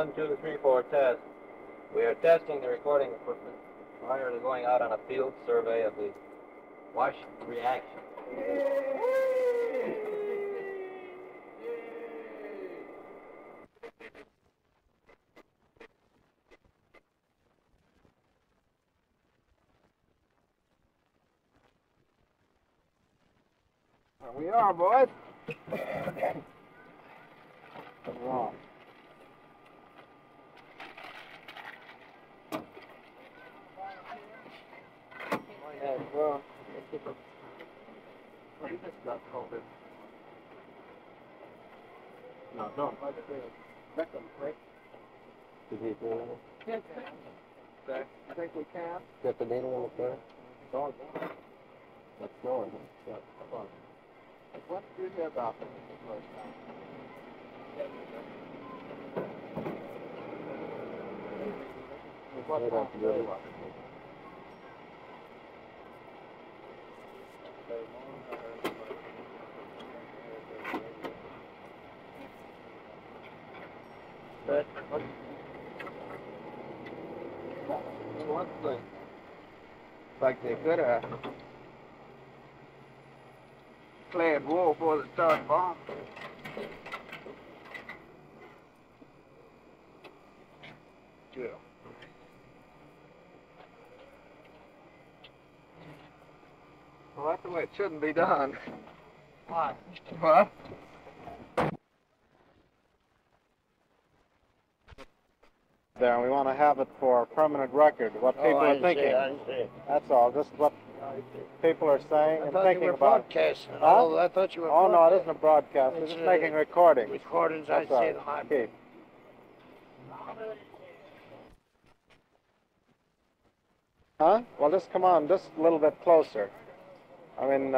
1, 2, 3, 4 test. We are testing the recording equipment prior to going out on a field survey of the Washington reaction. Here we are, boys. Wrong. Well, no, don't. Okay, I think we can. Get the needle in the third? Let's go. Yeah, come on. What did you hear about this first time? What time did you watch? Bert, one thing. Like they could have declared war before they started bombing. Yeah. Well, that's the way it shouldn't be done. Why? What? There, we want to have it for a permanent record. What people are thinking. I see. That's all. Just what people are saying and thinking about. Broadcasting. Huh? Oh, I thought you were. Oh no, it isn't a broadcast. We're just making recordings. Recordings. I That's see all. them. I Keep. Huh? Well, just come on, just a little bit closer. I mean,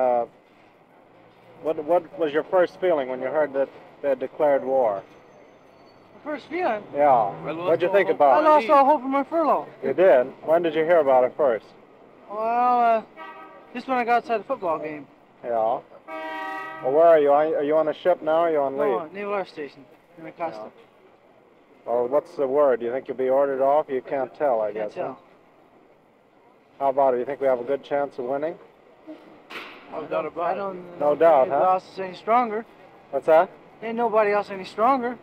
what was your first feeling when you heard that they had declared war? First feeling? Yeah. What'd you think about it? I lost all hope in my furlough. You did? When did you hear about it first? Well, just when I got outside the football game. Yeah. Well, where are you? Are you on a ship now or are you on leave? No, Naval Air Station in Acosta. Yeah. Well, what's the word? Do you think you'll be ordered off? You can't tell, I guess. Can't tell. How about it? Do you think we have a good chance of winning? No doubt about it. No doubt, huh? Nobody else is any stronger. What's that? Ain't nobody else any stronger.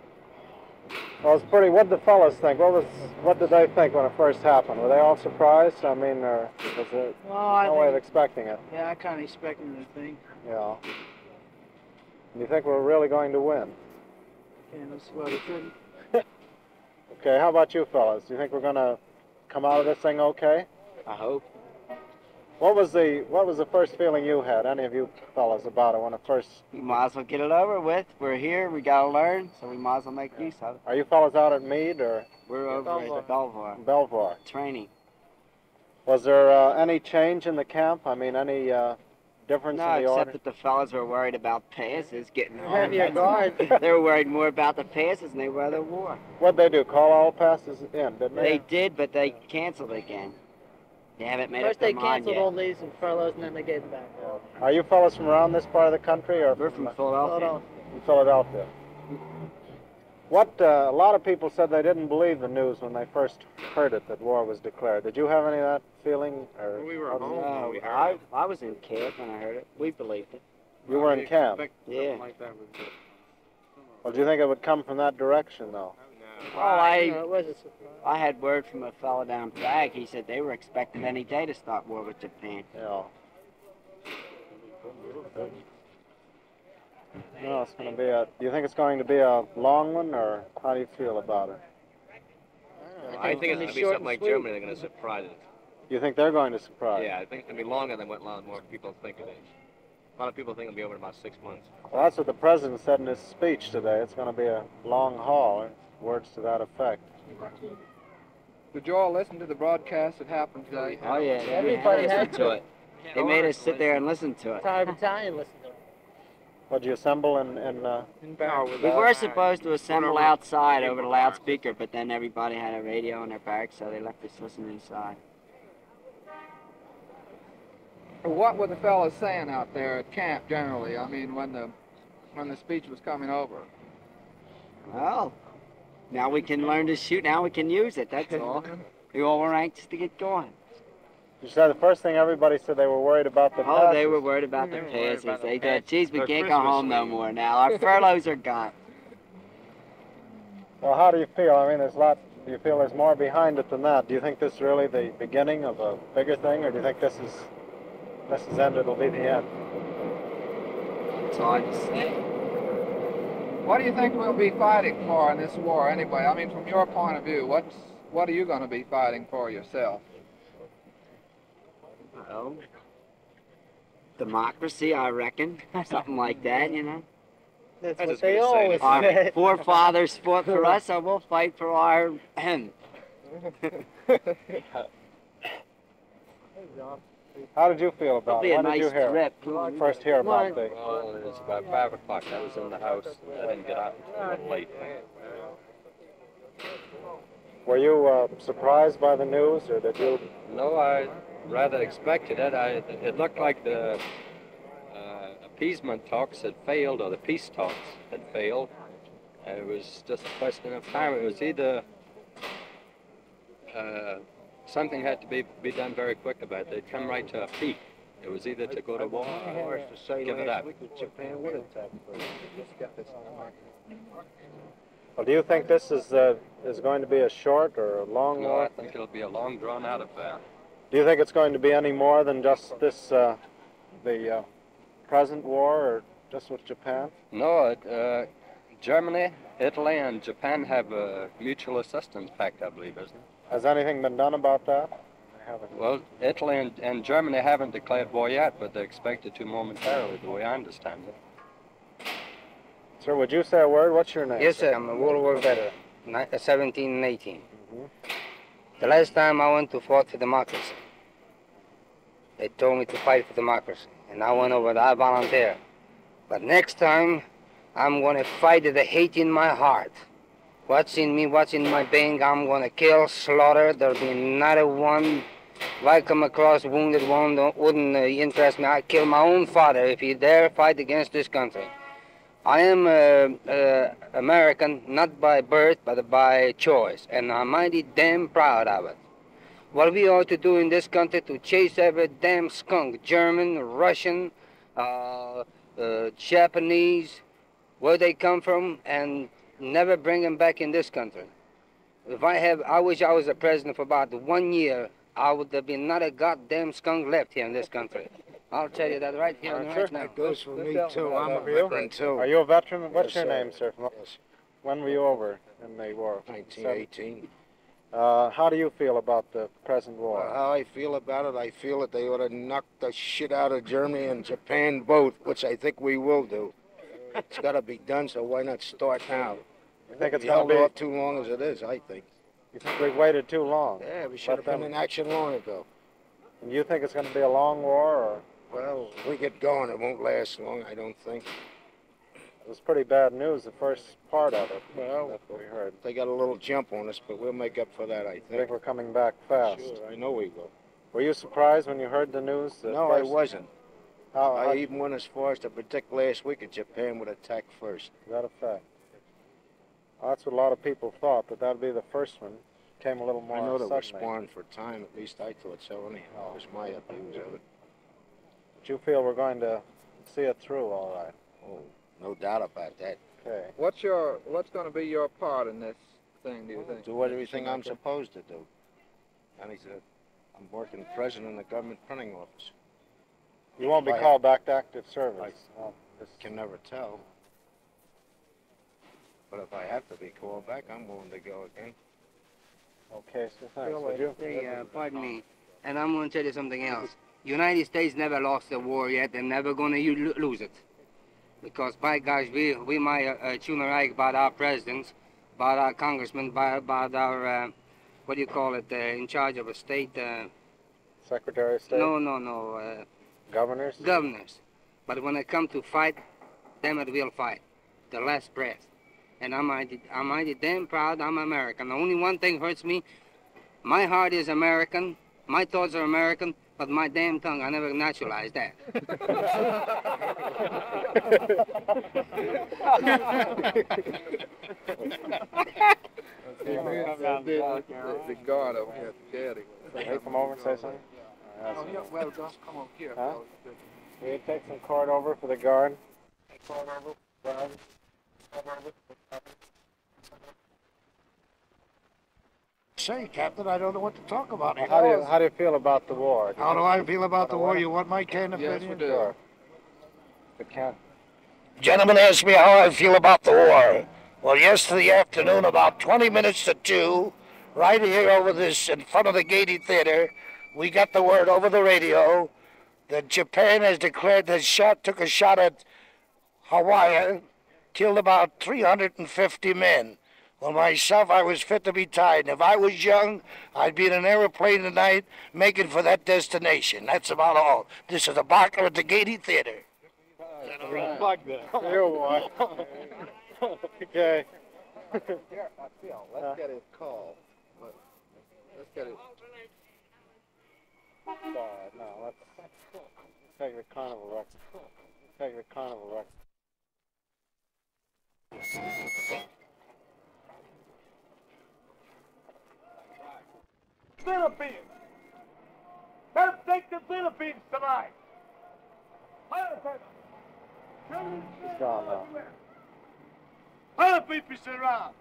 Well, it's pretty. What did the fellas think? What did they think when it first happened? Were they all surprised? I mean, or was there no way of expecting it? Yeah, I kind of expected the thing. Yeah. Do you think we're really going to win? Yeah, that's what it couldn't. Okay. How about you fellas? Do you think we're going to come out of this thing okay? I hope. What was the first feeling you had, any of you fellas, about it when it first? We might as well get it over with. We're here, we gotta learn, so we might as well make use of it. Are you fellas out at Meade or? We're over at Belvoir. Belvoir. Training. Was there any change in the camp? I mean, any difference No, in the order? except that the fellas were worried about passes getting Heavier guard. They were worried more about the passes than they were the war. What'd they do? Call all passes in, didn't they? They did, but they canceled again. They haven't made First up they their mind canceled yet. all these and furloughs, and then they gave them back. Are you fellas from around this part of the country or We're from Philadelphia. from Philadelphia? What a lot of people said they didn't believe the news when they first heard it that war was declared. Did you have any of that feeling? Or We were how home. did you- No, we heard I was in camp when I heard it. We believed it. You were in camp. Yeah. Like that was good. Well, do you think it would come from that direction, though? Well, I had word from a fellow down Prague. He said they were expecting any day to start war with Japan. Yeah. No, it's going to be a. Do you think it's going to be a long one, or how do you feel about it? I think it's going to be something like Germany. They're going to surprise us. You think they're going to surprise? Yeah, I think it's going to be longer than what a lot more people think it is. A lot of people think it'll be over in about 6 months. Well, that's what the president said in his speech today. It's going to be a long haul. Words to that effect. Did you all listen to the broadcast that happened today? Oh yeah, Everybody had to it. They made us sit there and listen to it. Entire battalion listened to it. Would you assemble in We were supposed to assemble outside over the loudspeaker, but then everybody had a radio in their barracks, so they left us listen inside. What were the fellas saying out there at camp generally? I mean, when the speech was coming over. Well, Now we can learn to shoot. Now we can use it. That's all. We all were anxious to get going. You said the first thing everybody said they were worried about the Oh, passes. they were worried about the passes. They thought, geez, we Their can't go Christmas home no leave. more now. Our furloughs are gone. Well, how do you feel? I mean, there's lots. Do you feel there's more behind it than that? Do you think this is really the beginning of a bigger thing, or do you think this is end? It'll be the end. It's hard to say. What do you think we'll be fighting for in this war anyway? I mean, from your point of view, what are you going to be fighting for yourself? Well, democracy, I reckon. Something like that, you know. That's I what just they gonna say always that. Our say. forefathers fought for us, so we'll fight for our How did you feel It'll about be it? a When did nice you hear? trip. First hear about the. Well, it was about 5 o'clock. I was in the house. I didn't get out until a little late. Were you surprised by the news, or did you? No, I rather expected it. It looked like the appeasement talks had failed, or the peace talks had failed. It was just a question of time. It was either something had to be done very quick about it. They'd come right to a peak. It was either to go to war or give it up. Well, do you think this is going to be a short or a long No, war? I think it'll be a long, drawn-out affair. Do you think it's going to be any more than just this, the present war, or just with Japan? No, Germany, Italy, and Japan have a mutual assistance pact, I believe, isn't it? Has anything been done about that? I haven't. Well, Italy and Germany haven't declared war yet, but they're expected to momentarily, the way I understand it. Sir, would you say a word? What's your name? Yes, sir. I'm a World War veteran, 17 and 18. Mhm. The last time I went to fight for democracy, they told me to fight for democracy, and I went over there. I volunteered. But next time, I'm going to fight the hate in my heart. What's in me, what's in my vein, I'm going to kill, slaughter. There'll be not a one. If I come across a wounded one that wouldn't interest me, I'd kill my own father if he dare fight against this country. I am American, not by birth, but by choice, and I'm mighty damn proud of it. What we ought to do in this country to chase every damn skunk, German, Russian, Japanese, where they come from, and never bring them back in this country. I wish I was the president for about 1 year. I would have been not a goddamn skunk left here in this country. I'll tell you that right here and right now. That goes for me too. I'm a veteran too. Are you a veteran? What's Yes, your sir. name, sir? Yes. When were you over in the war? 1918. How do you feel about the present war? How I feel about it, I feel that they ought to knock the shit out of Germany and Japan both, which I think we will do. It's got to be done, so why not start now? You think it's We going held to be? off too long as it is, I think. You think we've waited too long? Yeah, we should have been in action long ago. And you think it's going to be a long war, or? Well, if we get going, it won't last long, I don't think. It was pretty bad news, the first part of it. Well, That's what we heard. they got a little jump on us, but we'll make up for that, I I think think. we're coming back fast. Sure, I know we will. Were you surprised when you heard the news? at No, I first? wasn't. How I even went as far as to predict last week that Japan would attack first. is that a fact? Well, that's what a lot of people thought, that that'd be the first one. Came a little more I know that we're suddenly. spawned for time, at least I thought so anyhow. That was my views of it. But you feel we're going to see it through all right? Oh, no doubt about that. Okay. What's going to be your part in this thing, do you think? Do everything I'm supposed to do. And he said, I'm working president of the government printing office. You won't be I- called back to active service. Well, this Can never tell. But if I have to be called back, I'm willing to go again. okay, so thanks. Would you? Pardon me, and I'm going to tell you something else. United States never lost the war yet, and never going to lose it. Because, by gosh, we might tune right about our presidents, about our congressmen, about our, what do you call it, in charge of a state, Secretary of State? no, Governors? governors. But when it comes to fight, them it will fight, the last breath. And I'm mighty damn proud I'm American. The only one thing hurts me, my heart is American, my thoughts are American, but my damn tongue, I never naturalized that. The guard over here at the Gayety. Hey, come over and say something. Oh, yeah, well, just come over here. Huh? Will you take some cord over for the guard? Cord over, guard. Cord over. Say, Captain, I don't know what to talk about. How do you feel about the war? How do I feel about the war? You want my canned opinion? Yes, we do. Sure. The cat. Gentlemen asked me how I feel about the war. Well, yesterday afternoon, about 20 minutes to 2, right here over this, in front of the Gayety Theater, we got the word over the radio that Japan has declared that took a shot at Hawaii, killed about 350 men. Well, myself, I was fit to be tied. And if I was young, I'd be in an airplane tonight making for that destination. That's about all. This is a Barker at the Gayety Theater. Plug that. You boy. Okay. Here, Phil, let's get his call. Let's get his... No, let's take the carnival record. Take the carnival record. Philippines. Let's take the Philippines tonight. He's gone now. Philippines is around.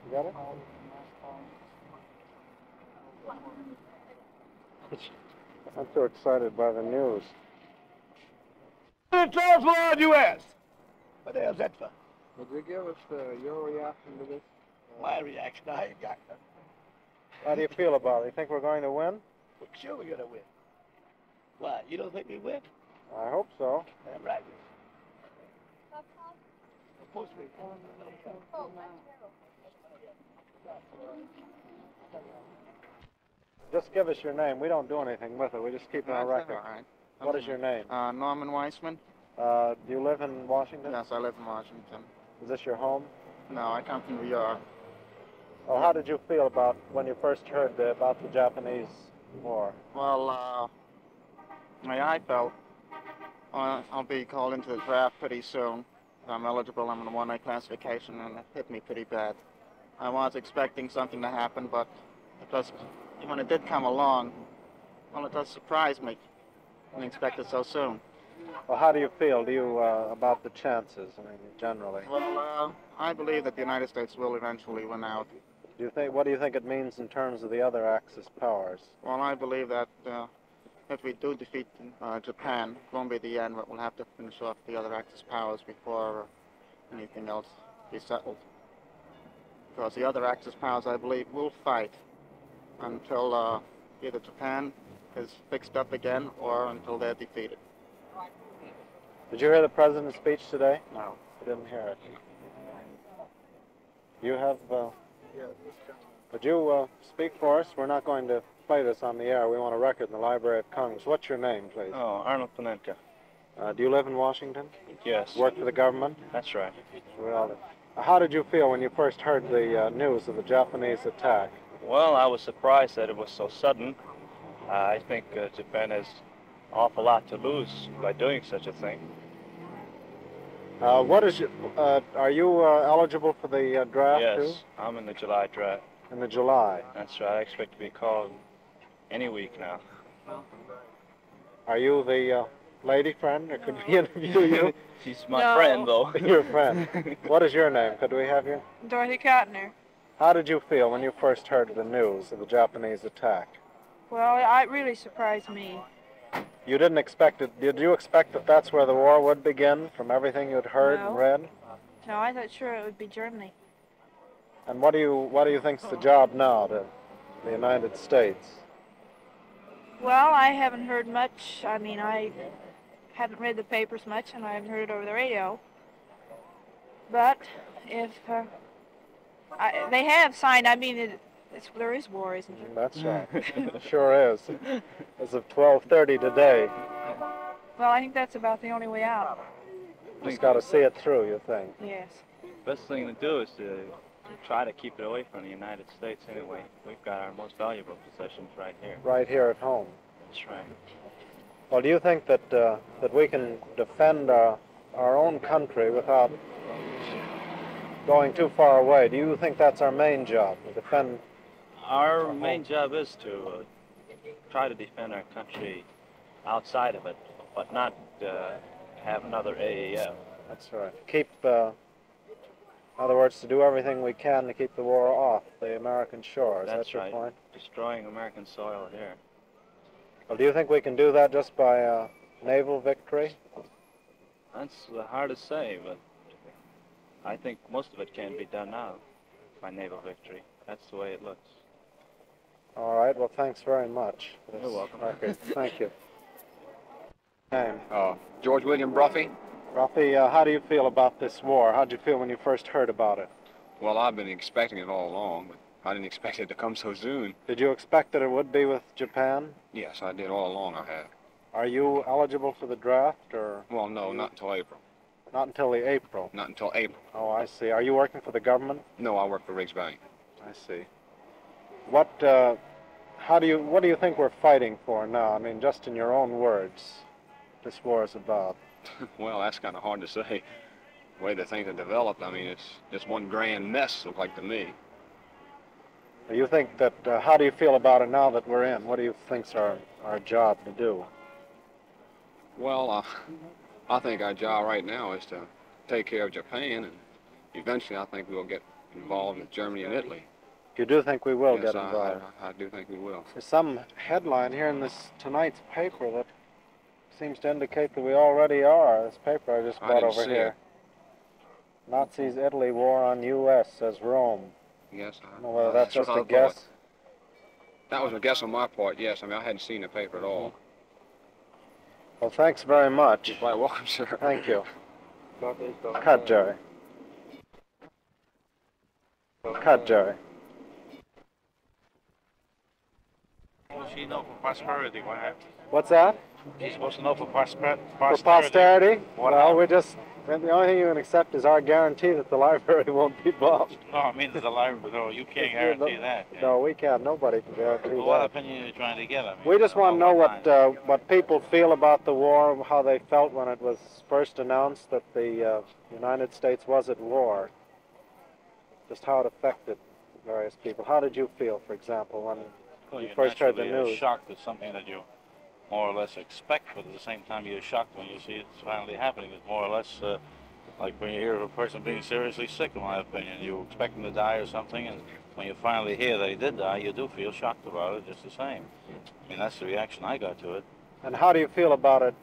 You got it? I'm so excited by the news. Transworld U.S. What the hell's that for? Would you give us your reaction to this? My reaction, I ain't got nothing. How do you feel about it? You think we're going to win? Well, sure we're gonna win. Why, you don't think we win? I hope so. Damn right. Supposed to be. Just give us your name. We don't do anything with it. We just keep it on record. All right. What is your name? Norman Weisman. Do you live in Washington? Yes, I live in Washington. Is this your home? No, I come from New York. Well, how did you feel about when you first heard about the Japanese war? Well, I felt I'll be called into the draft pretty soon. I'm eligible. I'm in the 1A classification, and it hit me pretty bad. I was expecting something to happen, but it just, when it did come along, well, it does surprise me. I didn't expect it so soon. Well, how do you feel? Do you about the chances? I mean, generally. Well, I believe that the United States will eventually win out. Do you think? What do you think it means in terms of the other Axis powers? Well, I believe that if we do defeat Japan, it won't be the end, but we'll have to finish off the other Axis powers before anything else be settled. Because the other Axis powers, I believe, will fight until either Japan is fixed up again or until they're defeated. Did you hear the president's speech today? No. I didn't hear it. You have... Would you speak for us? We're not going to play this on the air. We want a record in the Library of Congress. What's your name, please? Oh, Arnold Panenka. Do you live in Washington? Yes. Work for the government? That's right. Well, how did you feel when you first heard the news of the Japanese attack? Well, I was surprised that it was so sudden. I think Japan has an awful lot to lose by doing such a thing. What is your, are you eligible for the draft too? Yes, I'm in the July draft. In the July? That's right. I expect to be called any week now. Are you the lady friend, or could we interview you? She's my friend, though. Your friend. What is your name? Could we have you? Dorothy Cotner. How did you feel when you first heard the news of the Japanese attack? Well, it really surprised me. You didn't expect it. Did you expect that that's where the war would begin, from everything you'd heard and read? No, I thought sure it would be Germany. And what do you think's the job now to the United States? Well, I haven't heard much. I mean, I haven't read the papers much, and I haven't heard it over the radio. But if they have signed, I mean, there is war, isn't there? That's right. It sure is. As of 12:30 today. Well, I think that's about the only way out. Just got to see it through, you think? Yes. Best thing to do is to try to keep it away from the United States anyway. We've got our most valuable possessions right here. Right here at home. That's right. Well, do you think that that we can defend our own country without going too far away. Do you think that's our main job, to defend? Our main job is to try to defend our country outside of it, but not have another AAF. That's right. Keep, in other words, to do everything we can to keep the war off the American shores. That's your right. point? Destroying American soil here. Well, do you think we can do that just by naval victory? That's hard to say, but I think most of it can be done now by naval victory. That's the way it looks. All right. Well, thanks very much. You're welcome. Okay. Thank you. Name? George William Bruffy. Bruffy, how do you feel about this war? How did you feel when you first heard about it? Well, I've been expecting it all along, but I didn't expect it to come so soon. Did you expect that it would be with Japan? Yes, I did all along, I have. Are you eligible for the draft, or? Well, no, not until April. Not until the April? Not until April. Oh, I see. Are you working for the government? No, I work for Riggs Bank. I see. What do you think we're fighting for now? I mean, just in your own words, this war is about. Well, that's kind of hard to say. The way the things have developed, I mean, it's just one grand mess, looks like to me. You think that, how do you feel about it now that we're in? What do you think's our job to do? Well, I think our job right now is to take care of Japan, and eventually I think we'll get involved with Germany and Italy. You do think we will Yes, get involved? I do think we will. There's some headline here in tonight's paper that seems to indicate that we already are. This paper I just brought over here. Nazis, Italy, war on U.S., says Rome. Yes, I don't know whether that's just a guess. That was a guess on my part, yes. I mean, I hadn't seen the paper at all. Well, thanks very much. You're quite welcome, sir. Thank you. Cut, Jerry. Cut, Jerry. She know for prosperity what happened. What's that? She's supposed to know for posterity. For posterity? What well, the only thing you can accept is our guarantee that the library won't be bombed. No, I mean the library. No, you can't guarantee that. Yeah. No, we can't. Nobody can guarantee that. What opinion are you trying to get? I mean, we just want to know what people feel about the war, how they felt when it was first announced that the United States was at war. Just how it affected various people. How did you feel, for example, when you first heard the news? You're shocked at something that you more or less expect, but at the same time you're shocked when you see it's finally happening. It's more or less like when you hear of a person being seriously sick, in my opinion. You expect him to die or something, and when you finally hear that he did die, you do feel shocked about it just the same. I mean, that's the reaction I got to it. And how do you feel about it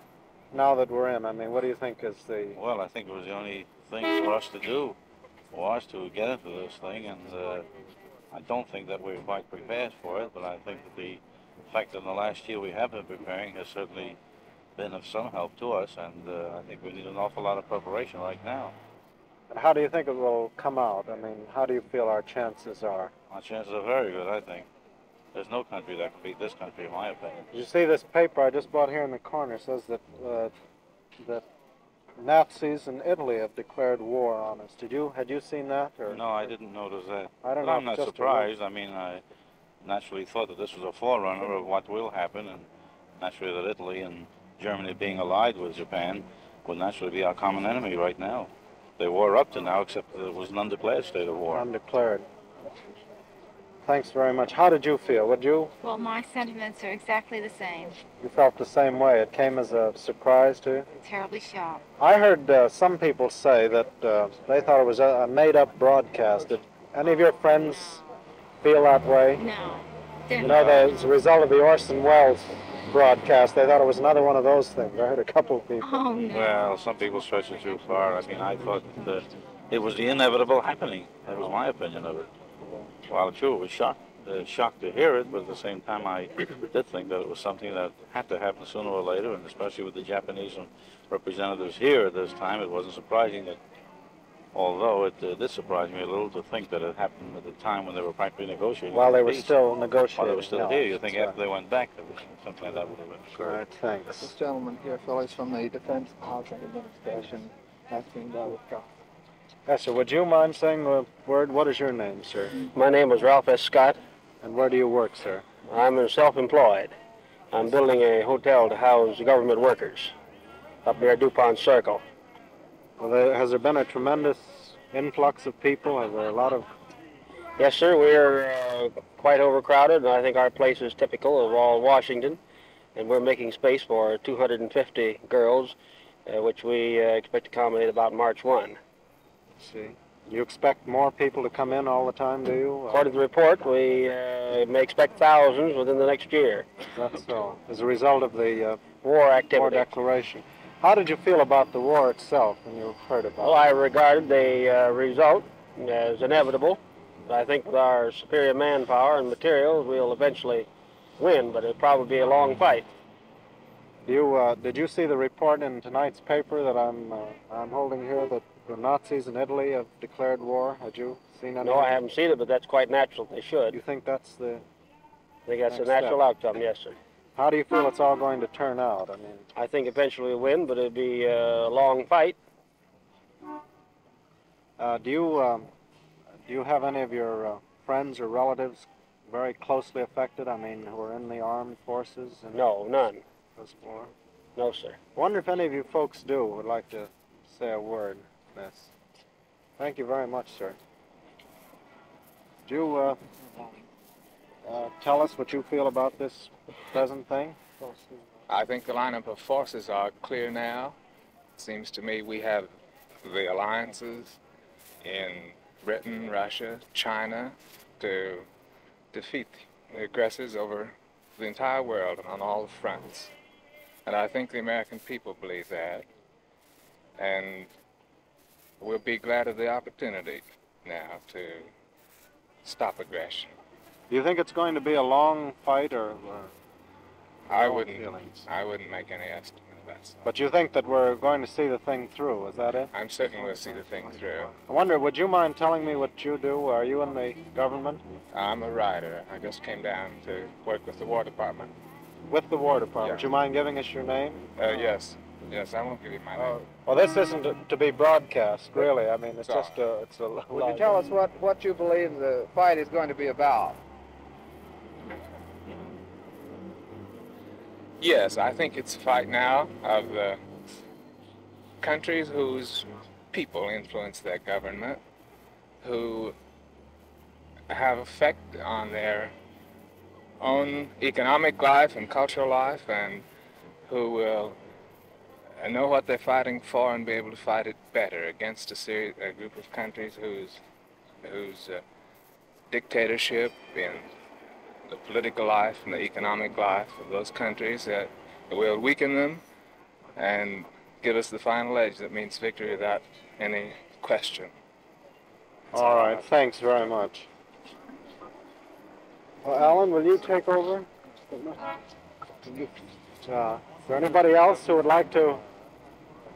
now that we're in? I mean, what do you think is the... Well, I think it was the only thing for us to do, was to get into this thing, and I don't think that we're quite prepared for it, but I think that the fact that in the last year we have been preparing has certainly been of some help to us, and I think we need an awful lot of preparation right now. And how do you think it will come out? I mean, how do you feel our chances are? Our chances are very good, I think. There's no country that can beat this country, in my opinion. Did you see this paper I just bought here in the corner? It says that that Nazis in Italy have declared war on us. Had you seen that? Or? No, I didn't notice that. I don't know. I'm not surprised. I mean, I naturally thought that this was a forerunner of what will happen, and naturally that Italy and Germany being allied with Japan would naturally be our common enemy right now. They were up to now, except that it was an undeclared state of war. Undeclared. Thanks very much. How did you feel? Would you? Well, my sentiments are exactly the same. You felt the same way. It came as a surprise to you? Terribly shocked. I heard some people say that they thought it was a made-up broadcast. Did any of your friends feel that way? No. You know, as a result of the Orson Welles broadcast, they thought it was another one of those things. I heard a couple of people. Oh, no. Well, some people stretch it too far. I mean, I thought that it was the inevitable happening. That was my opinion of it. While true, it was shocked to hear it, but at the same time I did think that it was something that had to happen sooner or later, and especially with the Japanese representatives here at this time, it wasn't surprising that, although it did surprise me a little to think that it happened at the time when they were practically negotiating. While they were still negotiating. While they were still here. You think after they went back, something like that would have been occurred. Right, thanks. This gentleman here, fellows from the Defense Housing Administration, asking about it. Yes, sir. Would you mind saying the word? What is your name, sir? My name is Ralph S. Scott. And where do you work, sir? I'm self-employed. I'm building a hotel to house government workers up near DuPont Circle. Well, has there been a tremendous influx of people? Are there a lot of... Yes, sir. We're quite overcrowded, and I think our place is typical of all Washington. And we're making space for 250 girls, which we expect to accommodate about March 1. See. Do you expect more people to come in all the time, do you? According to the report, we may expect thousands within the next year. That's so. As a result of the war activity. War declaration. How did you feel about the war itself when you heard about it? Well, I regarded the result as inevitable. I think with our superior manpower and materials, we'll eventually win, but it'll probably be a long fight. Did you see the report in tonight's paper that I'm holding here that the Nazis in Italy have declared war? Had you seen that? No, I haven't seen it, but that's quite natural. They should. You think that's the... I think that's a natural outcome, yes, sir. How do you feel it's all going to turn out? I mean, I think eventually we'll win, but it'll be a long fight. Do you have any of your friends or relatives very closely affected? I mean, who are in the armed forces? No, none. This war? No, sir. I wonder if any of you folks would like to say a word on this. Thank you very much, sir. Do you tell us what you feel about this present thing? I think the lineup of forces are clear now. It seems to me we have the alliances in Britain, Russia, China to defeat the aggressors over the entire world and on all fronts. And I think the American people believe that. And we'll be glad of the opportunity now to stop aggression. Do you think it's going to be a long fight, or I wouldn't make any estimate of that. But you think that we're going to see the thing through, is that it? I'm certain we'll see the thing through. I wonder, would you mind telling me what you do? Are you in the government? I'm a writer. I just came down to work with the War Department. With the War Department? Yeah. Would you mind giving us your name? Yes. Yes, I won't give you my name. Well, this isn't to be broadcast, really. I mean, it's just it's a... Would you tell us what you believe the fight is going to be about? Yes, I think it's a fight now of the countries whose people influence their government, who have effect on their own economic life and cultural life, and who will know what they're fighting for and be able to fight it better against a group of countries whose dictatorship in the political life and the economic life of those countries that will weaken them and give us the final edge that means victory without any question. All right, thanks very much. Well, Alan, will you take over? Is there anybody else who would like to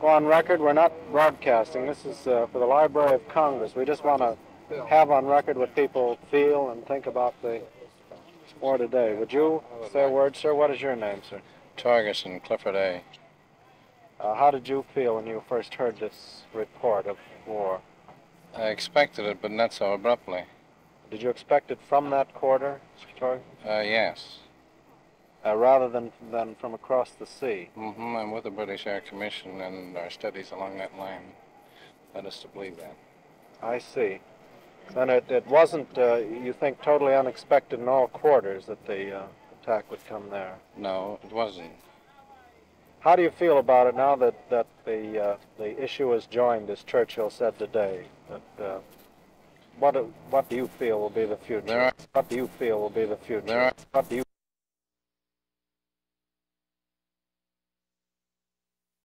go on record? We're not broadcasting. This is for the Library of Congress. We just want to have on record what people feel and think about the war today. Would you say a word, sir? What is your name, sir? Torgerson, Clifford A. How did you feel when you first heard this report of war? I expected it, but not so abruptly. Did you expect it from that quarter, Mr. Torgerson? Yes. Rather than from across the sea? Mm-hmm. I'm with the British Air Commission, and our studies along that line led us to believe that. I see. Then it wasn't, you think, totally unexpected in all quarters that the attack would come there? No, it wasn't. How do you feel about it now that the issue is joined, as Churchill said today? That, what do you feel will be the future? What do you feel will be the future? What do you